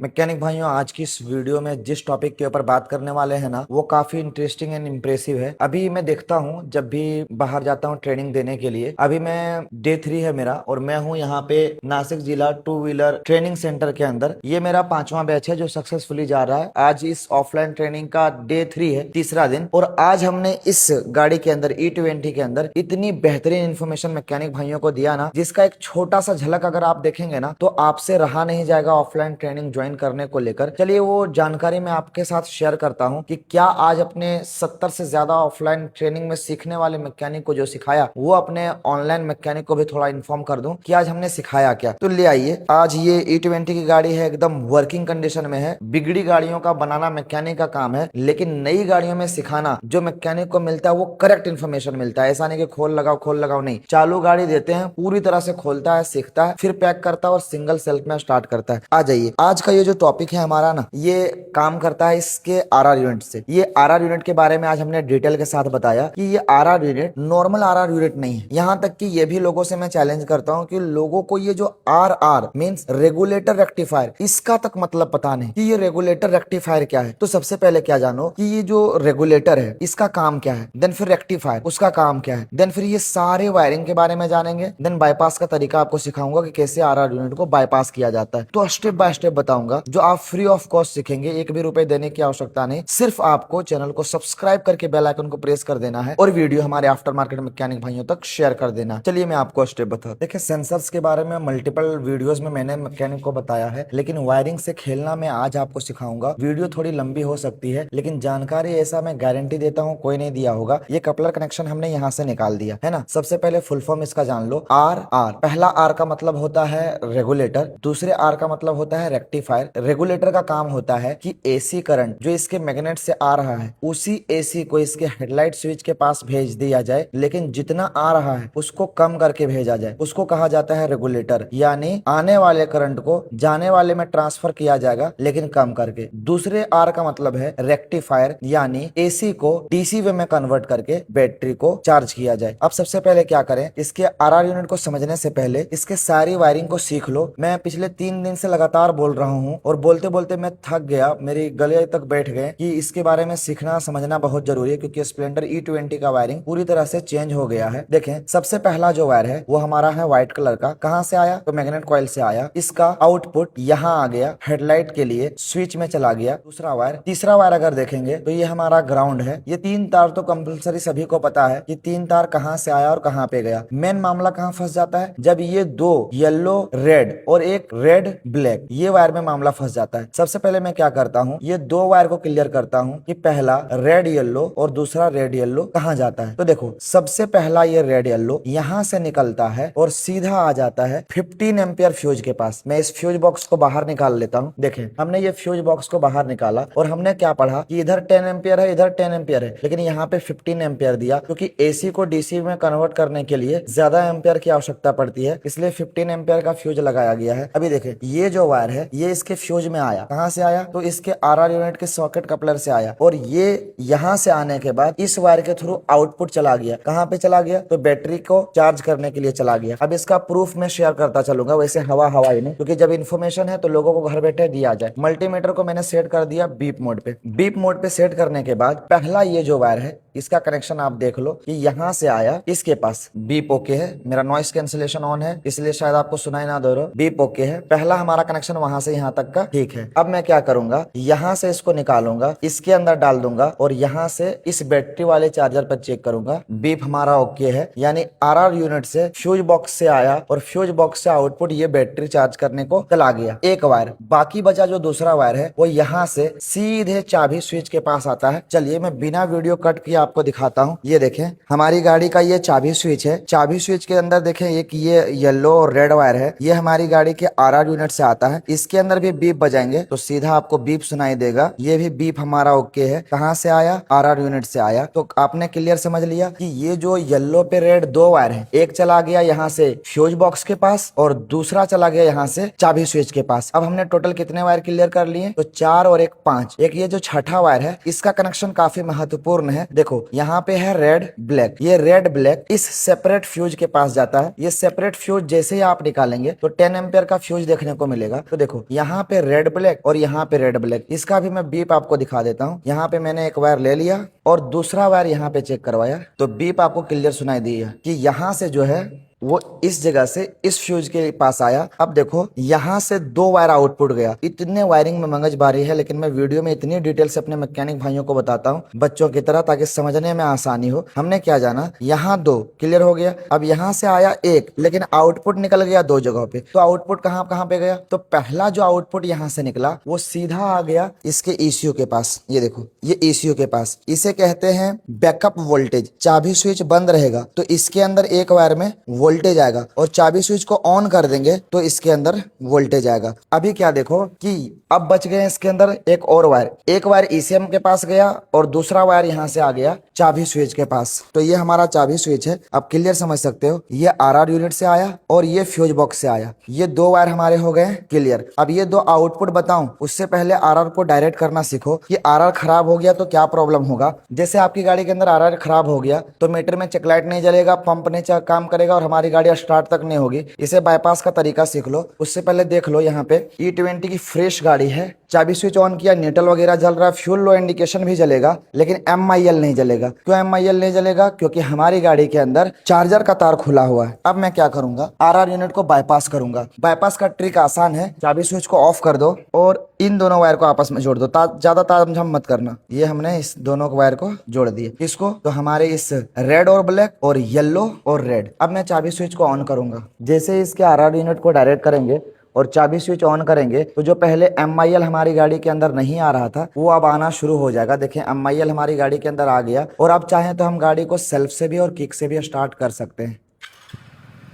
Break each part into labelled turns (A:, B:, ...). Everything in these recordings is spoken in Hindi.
A: मैकेनिक भाइयों, आज की इस वीडियो में जिस टॉपिक के ऊपर बात करने वाले हैं ना, वो काफी इंटरेस्टिंग एंड इम्प्रेसिव है। अभी मैं देखता हूँ जब भी बाहर जाता हूँ ट्रेनिंग देने के लिए। अभी मैं डे 3 है मेरा, और मैं हूँ यहाँ पे नासिक जिला टू व्हीलर ट्रेनिंग सेंटर के अंदर। ये मेरा 5वां बैच है जो सक्सेसफुली जा रहा है। आज इस ऑफलाइन ट्रेनिंग का डे 3 है, तीसरा दिन। और आज हमने इस गाड़ी के अंदर E20 के अंदर इतनी बेहतरीन इन्फॉर्मेशन मैकेनिक भाइयों को दिया ना, जिसका एक छोटा सा झलक अगर आप देखेंगे ना तो आपसे रहा नहीं जाएगा ऑफलाइन ट्रेनिंग ज्वाइन करने को लेकर। चलिए वो जानकारी मैं आपके साथ शेयर करता हूं कि क्या आज अपने 70 से ज्यादा ऑफलाइन ट्रेनिंग में सीखने वाले मैकेनिक को जो सिखाया, वो अपने ऑनलाइन मैकेनिक को भी थोड़ा इन्फॉर्म कर दूं कि आज हमने सिखाया क्या। तो ले आइए, आज ये E20 की गाड़ी है, एकदम वर्किंग कंडीशन में है। बिगड़ी गाड़ियों का बनाना मैकेनिक का काम है, लेकिन नई गाड़ियों में सिखाना जो मैकेनिक को मिलता है वो करेक्ट इन्फॉर्मेशन मिलता है। ऐसा नहीं कि खोल लगाओ नहीं, चालू गाड़ी देते हैं, पूरी तरह से खोलता है, सीखता है, फिर पैक करता है और सिंगल सेल्फ में स्टार्ट करता है। आ जाइए, आज का ये जो टॉपिक है हमारा ना, ये काम करता है इसके RR यूनिट से। ये RR यूनिट के बारे में आज हमने डिटेल के साथ बताया कि ये RR unit normal RR unit नहीं है। यहाँ तक कि ये भी लोगों से मैं चैलेंज करता हूँ कि लोगों को ये जो RR मींस रेगुलेटर रेक्टिफायर, इसका तक मतलब पता नहीं कि ये रेगुलेटर रेक्टिफायर क्या है। तो सबसे पहले क्या जानो कि ये जो रेगुलेटर है इसका काम क्या है, देन फिर रेक्टिफायर उसका काम क्या है, देन फिर ये सारे वायरिंग के बारे में जानेंगे, देन बाईपास का तरीका आपको सिखाऊंगा कि कैसे RR यूनिट को बाईपास किया जाता है। तो स्टेप बाय स्टेप बताऊंगा जो आप फ्री ऑफ कॉस्ट सीखेंगे। एक भी रुपए देने की आवश्यकता नहीं, सिर्फ आपको चैनल को सब्सक्राइब करके बेल आइकन को प्रेस कर देना है और वीडियो हमारे आफ्टर मार्केट मैकेनिक भाइयों तक शेयर कर देना। चलिए मैं आपको स्टेप बता। देखिए, सेंसर्स के बारे में मल्टीपल वीडियोस में मैंने मैकेनिक को बताया है, लेकिन वायरिंग से खेलना मैं आज आपको सिखाऊंगा। वीडियो थोड़ी लंबी हो सकती है, लेकिन जानकारी ऐसा मैं गारंटी देता हूँ कोई नहीं दिया होगा। ये कपलर कनेक्शन हमने यहाँ से निकाल दिया है ना। सबसे पहले फुल फॉर्म इसका जान लो। RR, पहला R का मतलब होता है रेगुलेटर, दूसरे R का मतलब होता है रेक्टिफायर। रेगुलेटर का काम होता है कि AC करंट जो इसके मैग्नेट से आ रहा है, उसी AC को इसके हेडलाइट स्विच के पास भेज दिया जाए, लेकिन जितना आ रहा है उसको कम करके भेजा जाए, उसको कहा जाता है रेगुलेटर। यानी आने वाले करंट को जाने वाले में ट्रांसफर किया जाएगा, लेकिन कम करके। दूसरे R का मतलब है रेक्टिफायर, यानी AC को DC वे में कन्वर्ट करके बैटरी को चार्ज किया जाए। अब सबसे पहले क्या करें, इसके RR यूनिट को समझने से पहले इसके सारी वायरिंग को सीख लो। मैं पिछले 3 दिन से लगातार बोल रहा हूँ और बोलते बोलते मैं थक गया, मेरी गले तक बैठ गए कि इसके बारे में सीखना समझना बहुत जरूरी है, क्योंकि स्प्लेंडर E20 का वायरिंग पूरी तरह से चेंज हो गया है। देखें, सबसे पहला जो वायर है वो हमारा है व्हाइट कलर का। कहाँ से आया? तो मैग्नेट कॉइल से आया। इसका आउटपुट यहाँ आ गया, हेडलाइट के लिए स्विच में चला गया दूसरा वायर। तीसरा वायर अगर देखेंगे तो ये हमारा ग्राउंड है। ये 3 तार तो कंपलसरी सभी को पता है कि 3 तार कहाँ से आया और कहाँ पे गया। मेन मामला कहाँ फंस जाता है, जब ये 2 येलो रेड और एक रेड ब्लैक, ये वायर में मामला फंस जाता है। सबसे पहले मैं क्या करता हूँ, ये 2 वायर को क्लियर करता हूँ कि पहला रेड येलो और दूसरा रेड येलो कहाँ जाता है। तो देखो, सबसे पहला ये रेड येलो यहाँ से निकलता है और सीधा आ जाता है 15 एम्पियर फ्यूज के पास। मैं इस फ्यूज बॉक्स को बाहर निकाल लेता हूँ। देखें, हमने ये फ्यूज बॉक्स को बाहर निकाला और हमने क्या पढ़ा कि इधर 10 एम्पियर है, इधर 10 एम्पियर है, लेकिन यहाँ पे 15 एम्पियर दिया, क्योंकि AC को DC में कन्वर्ट करने के लिए ज्यादा एम्पियर की आवश्यकता पड़ती है, इसलिए 15 एम्पियर का फ्यूज लगाया गया है। अभी देखें, ये जो वायर है ये इसके फ्यूज में आया। कहां से आया? तो इसके RR यूनिट के सॉकेट कपलर से आया, और ये यहां से आने के बाद इस वायर के थ्रू आउटपुट चला गया। कहां पे चला गया? तो बैटरी को चार्ज करने के लिए चला गया। अब इसका प्रूफ मैं शेयर करता चलूंगा, वैसे हवाई नहीं, क्योंकि जब इन्फॉर्मेशन है तो लोगों को घर बैठे दिया जाए। मल्टीमीटर को मैंने सेट कर दिया बीप मोड पे। बीप मोड पे सेट करने के बाद पहला ये जो वायर है इसका कनेक्शन आप देख लो कि यहां से आया इसके पास। बीप ओके है, मेरा नॉइस कैंसिलेशन ऑन है, इसलिए शायद आपको सुनाई ना दे रहा। बीप ओके है, पहला हमारा कनेक्शन वहां से यहां तक का ठीक है। अब मैं क्या करूंगा, यहां से इसको निकालूंगा, इसके अंदर डाल दूंगा और यहां से इस बैटरी वाले चार्जर पर चेक करूंगा। बीप हमारा ओके है, यानी RR यूनिट से फ्यूज बॉक्स से आया और फ्यूज बॉक्स से आउटपुट ये बैटरी चार्ज करने को चला गया। एक वायर बाकी बचा, जो दूसरा वायर है वो यहां से सीधे चाबी स्विच के पास आता है। चलिए मैं बिना वीडियो कट किए आपको दिखाता हूँ। ये देखें, हमारी गाड़ी का ये चाबी स्विच है। चाबी स्विच के अंदर देखें एक ये येलो और रेड वायर है, ये हमारी गाड़ी के RR यूनिट से आता है। इसके अंदर भी बीप बजाएंगे तो सीधा आपको बीप सुनाई देगा। ये भी बीप हमारा ओके है। कहाँ से आया? RR यूनिट से आया। तो आपने क्लियर समझ लिया कि ये जो येलो पे रेड 2 वायर है, एक चला गया यहाँ से फ्यूज बॉक्स के पास और दूसरा चला गया यहाँ से चाबी स्विच के पास। अब हमने टोटल कितने वायर क्लियर कर लिए? तो 4 और 1 5। एक ये जो छठा वायर है इसका कनेक्शन काफी महत्वपूर्ण है। देखो, देखो यहाँ पे है रेड ब्लैक, ये रेड ब्लैक इस सेपरेट फ्यूज के पास जाता है। ये सेपरेट फ्यूज जैसे ही आप निकालेंगे तो 10 एम्पियर का फ्यूज देखने को मिलेगा। तो देखो यहाँ पे रेड ब्लैक और यहाँ पे रेड ब्लैक, इसका भी मैं बीप आपको दिखा देता हूँ। यहाँ पे मैंने एक वायर ले लिया और दूसरा वायर यहाँ पे चेक करवाया तो बीप आपको क्लियर सुनाई दी है कि यहाँ से जो है वो इस जगह से इस फ्यूज के पास आया। अब देखो यहाँ से 2 वायर आउटपुट गया। इतने वायरिंग में मंगजबारी है, लेकिन मैं वीडियो में इतनी डिटेल से अपने मैकेनिक भाइयों को बताता हूँ बच्चों की तरह, ताकि समझने में आसानी हो। हमने क्या जाना, यहाँ 2 क्लियर हो गया। अब यहाँ से आया 1, लेकिन आउटपुट निकल गया 2 जगहों पे। तो आउटपुट कहाँ कहाँ पे गया, तो पहला जो आउटपुट यहाँ से निकला वो सीधा आ गया इसके ECU के पास। ये देखो ये ECU के पास, इसे कहते हैं बैकअप वोल्टेज। चाबी स्विच बंद रहेगा तो इसके अंदर एक वायर में वोल्टेज आएगा और चाबी स्विच को ऑन कर देंगे तो इसके अंदर वोल्टेज आएगा। अभी क्या देखो कि अब बच गए इसके अंदर एक और वायर, एक वायर ECM के पास गया और दूसरा वायर यहाँ से आ गया चाबी स्विच के पास। तो ये हमारा चाबी स्विच है। अब क्लियर समझ सकते हो, ये RR यूनिट से आया और ये फ्यूज बॉक्स से आया। ये 2 वायर हमारे हो गए क्लियर। अब ये 2 आउटपुट बताऊं उससे पहले RR को डायरेक्ट करना सीखो कि RR खराब हो गया तो क्या प्रॉब्लम होगा। जैसे आपकी गाड़ी के अंदर RR खराब हो गया तो मीटर में चेक लाइट नहीं जलेगा, पंप नहीं काम करेगा और हमारी गाड़ी स्टार्ट तक नहीं होगी। इसे बाईपास का तरीका सीख लो। उससे पहले देख लो यहाँ पे E20 की फ्रेश गाड़ी है, चाबी स्विच ऑन किया, न्यूट्रल वगैरह जल रहा है, फ्यूल लो इंडिकेशन भी जलेगा, लेकिन MIL नहीं जलेगा। क्यों MIL नहीं जलेगा, क्योंकि हमारी गाड़ी के अंदर चार्जर का तार खुला हुआ है। अब मैं क्या करूंगा, RR यूनिट को बाईपास करूंगा। बाईपास का ट्रिक आसान है, चाबी स्विच को ऑफ कर दो और इन दोनों वायर को आपस में जोड़ दो। ज्यादा तामझाम मत करना। ये हमने इस दोनों वायर को जोड़ दिए। किसको, तो हमारे इस रेड और ब्लैक और येलो और रेड। अब मैं चाबी स्विच को ऑन करूंगा। जैसे इसके RR यूनिट को डायरेक्ट करेंगे और चाबी स्विच ऑन करेंगे तो जो पहले MIL हमारी गाड़ी के अंदर नहीं आ रहा था वो अब आना शुरू हो जाएगा। देखें MIL हमारी गाड़ी के अंदर आ गया और अब चाहें तो हम गाड़ी को सेल्फ से भी और किक से भी स्टार्ट कर सकते हैं।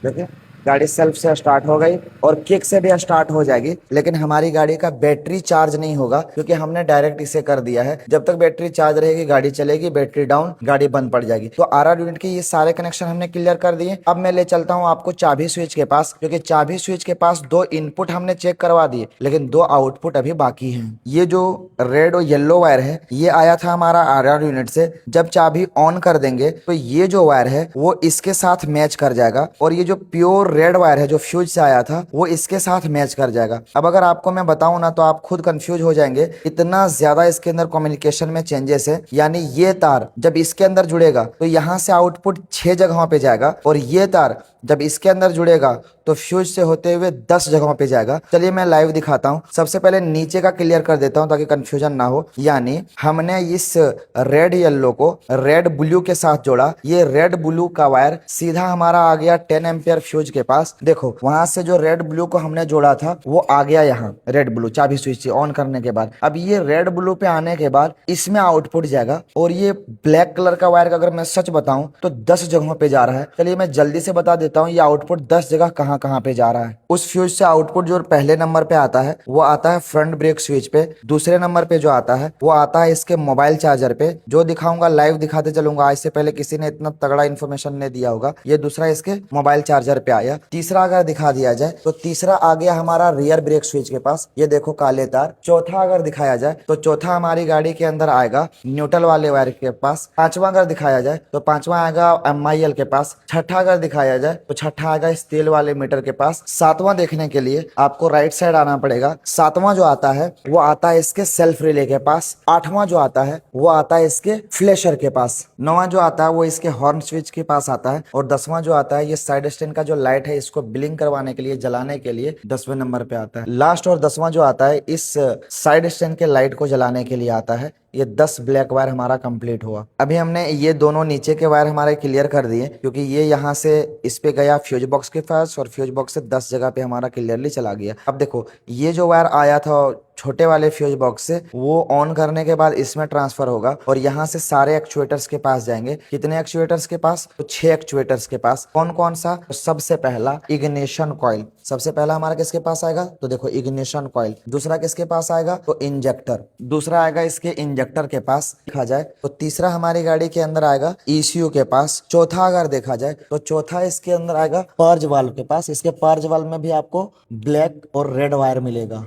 A: देखिए गाड़ी सेल्फ से स्टार्ट हो गई और किक से भी स्टार्ट हो जाएगी, लेकिन हमारी गाड़ी का बैटरी चार्ज नहीं होगा क्योंकि हमने डायरेक्ट इसे कर दिया है। जब तक बैटरी चार्ज रहेगी गाड़ी चलेगी, बैटरी डाउन गाड़ी बंद पड़ जाएगी। तो RR यूनिट के ये सारे कनेक्शन हमने क्लियर कर दिए। अब मैं ले चलता हूँ आपको चाबी स्विच के पास, क्योंकि चाबी स्विच के पास 2 इनपुट हमने चेक करवा दिए लेकिन 2 आउटपुट अभी बाकी हैं। ये जो रेड और येलो वायर है ये आया था हमारा RR यूनिट से। जब चाबी ऑन कर देंगे तो ये जो वायर है वो इसके साथ मैच कर जाएगा और ये जो प्योर रेड वायर है जो फ्यूज से आया था वो इसके साथ मैच कर जाएगा। अब अगर आपको मैं बताऊं ना तो आप खुद कंफ्यूज हो जाएंगे, इतना ज्यादा इसके अंदर कम्युनिकेशन में चेंजेस है। यानी ये तार जब इसके अंदर जुड़ेगा तो यहाँ से आउटपुट 6 जगहों पे जाएगा और ये तार जब इसके अंदर जुड़ेगा तो फ्यूज से होते हुए 10 जगहों पे जाएगा। चलिए मैं लाइव दिखाता हूँ। सबसे पहले नीचे का क्लियर कर देता हूँ ताकि कंफ्यूजन ना हो। यानी हमने इस रेड येलो को रेड ब्लू के साथ जोड़ा। ये रेड ब्लू का वायर सीधा हमारा आ गया 10 एम्पियर फ्यूज के पास। देखो वहां से जो रेड ब्लू को हमने जोड़ा था वो आ गया यहाँ रेड ब्लू चाबी स्विच ऑन करने के बाद। अब ये रेड ब्लू पे आने के बाद इसमें आउटपुट जाएगा और ये ब्लैक कलर का वायर अगर मैं सच बताऊं तो 10 जगहों पे जा रहा है। चलिए मैं जल्दी से बता देता हूँ ये आउटपुट 10 जगह कहाँ कहाँ पे जा रहा है। उस फ्यूज से आउटपुट जो पहले नंबर पे आता है वो आता है फ्रंट ब्रेक स्विच पे। दूसरे नंबर पे जो आता है वो आता है इसके मोबाइल चार्जर पे, जो दिखाऊंगा लाइव दिखाते चलूंगा। आज से पहले किसी ने इतना तगड़ा इन्फॉर्मेशन नहीं दिया होगा। ये दूसरा इसके मोबाइल चार्जर पे आया। तीसरा अगर दिखा दिया जाए तो तीसरा आ गया हमारा रियर ब्रेक स्विच के पास, ये देखो काले तार। चौथा अगर दिखाया जाए तो चौथा हमारी गाड़ी के अंदर आएगा न्यूट्रल वाले वायर के पास। पांचवा अगर दिखाया जाए तो पांचवा आएगा MIL के पास। छठा अगर दिखाया जाए तो छठा आएगा इस तेल वाले मीटर के पास। सातवां देखने के लिए आपको राइट साइड आना पड़ेगा। सातवां जो आता है वो आता है इसके सेल्फ रिले के पास। आठवां जो आता है वो आता है इसके फ्लैशर के पास। नौवां जो आता है वो इसके हॉर्न स्विच के पास आता है और 10वां जो आता है ये साइड स्टैंड का जो लाइट है इसको ब्लिंक करवाने के लिए, जलाने के लिए 10वें नंबर पे आता है। लास्ट और 10वां जो आता है इस साइड स्टैंड के लाइट को जलाने के लिए आता है। ये 10 ब्लैक वायर हमारा कंप्लीट हुआ। अभी हमने ये दोनों नीचे के वायर हमारे क्लियर कर दिए क्योंकि ये यहाँ से इस पे गया फ्यूज बॉक्स के पास और फ्यूज बॉक्स से 10 जगह पे हमारा क्लियरली चला गया। अब देखो ये जो वायर आया था छोटे वाले फ्यूज बॉक्स से वो ऑन करने के बाद इसमें ट्रांसफर होगा और यहाँ से सारे एक्चुएटर्स के पास जाएंगे। कितने एक्चुएटर्स के पास, तो 6 एक्चुएटर्स के पास। कौन कौन सा, तो सबसे पहला इग्निशन कॉइल। सबसे पहला हमारा किसके पास आएगा, तो देखो इग्निशन कॉइल। दूसरा किसके पास आएगा, तो इंजेक्टर। दूसरा आएगा इसके इंजेक्टर के पास। देखा जाए तो तीसरा हमारी गाड़ी के अंदर आएगा ECU के पास। चौथा अगर देखा जाए तो चौथा इसके अंदर आएगा पर्ज वाल्व के पास। इसके पर्ज वाल्व में भी आपको ब्लैक और रेड वायर मिलेगा।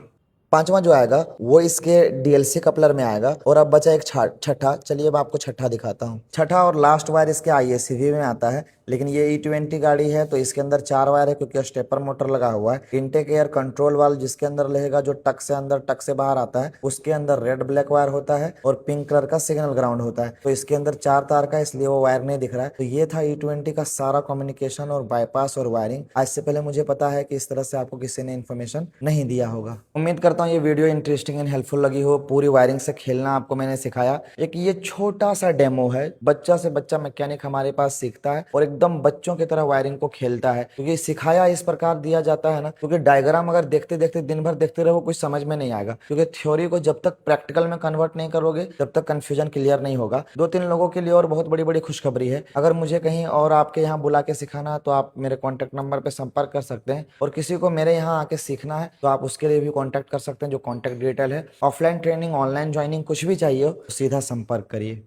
A: पांचवा जो आएगा वो इसके डीएलसी कपलर में आएगा। और अब बचा एक छठा, चलिए मैं आपको छठा दिखाता हूँ। छठा और लास्ट वायर इसके आईएससीवी में आता है, लेकिन ये E20 गाड़ी है तो इसके अंदर 4 वायर है क्योंकि स्टेपर मोटर लगा हुआ है। इनटेक एयर कंट्रोल वाल्व जिसके अंदर रहेगा, जो टक से अंदर टक से बाहर आता है, उसके अंदर रेड ब्लैक वायर होता है और पिंक कलर का सिग्नल ग्राउंड होता है। तो इसके अंदर 4 तार का, इसलिए वो वायर नहीं दिख रहा है। तो ये था E20 का सारा कम्युनिकेशन और बाईपास और वायरिंग। आज से पहले मुझे पता है कि इस तरह से आपको किसी ने इन्फॉर्मेशन नहीं दिया होगा। उम्मीद करता हूँ ये वीडियो इंटरेस्टिंग एंड हेल्पफुल लगी हो। पूरी वायरिंग से खेलना आपको मैंने सिखाया। एक ये छोटा सा डेमो है, बच्चा से बच्चा मैकेनिक हमारे पास सीखता है और एकदम बच्चों की तरह वायरिंग को खेलता है, क्योंकि सिखाया इस प्रकार दिया जाता है ना, क्योंकि डायग्राम अगर देखते देखते दिन भर देखते रहो कुछ समझ में नहीं आएगा, क्योंकि थ्योरी को जब तक प्रैक्टिकल में कन्वर्ट नहीं करोगे तब तक कंफ्यूजन क्लियर नहीं होगा। 2-3 लोगों के लिए और बहुत बड़ी बड़ी खुशखबरी है, अगर मुझे कहीं और आपके यहाँ बुला के सिखाना तो आप मेरे कॉन्टैक्ट नंबर पर संपर्क कर सकते हैं, और किसी को मेरे यहाँ आके सीखना है तो आप उसके लिए भी कॉन्टैक्ट कर सकते हैं, जो कॉन्टैक्ट डिटेल है। ऑफलाइन ट्रेनिंग, ऑनलाइन ज्वाइनिंग कुछ भी चाहिए हो सीधा संपर्क करिए।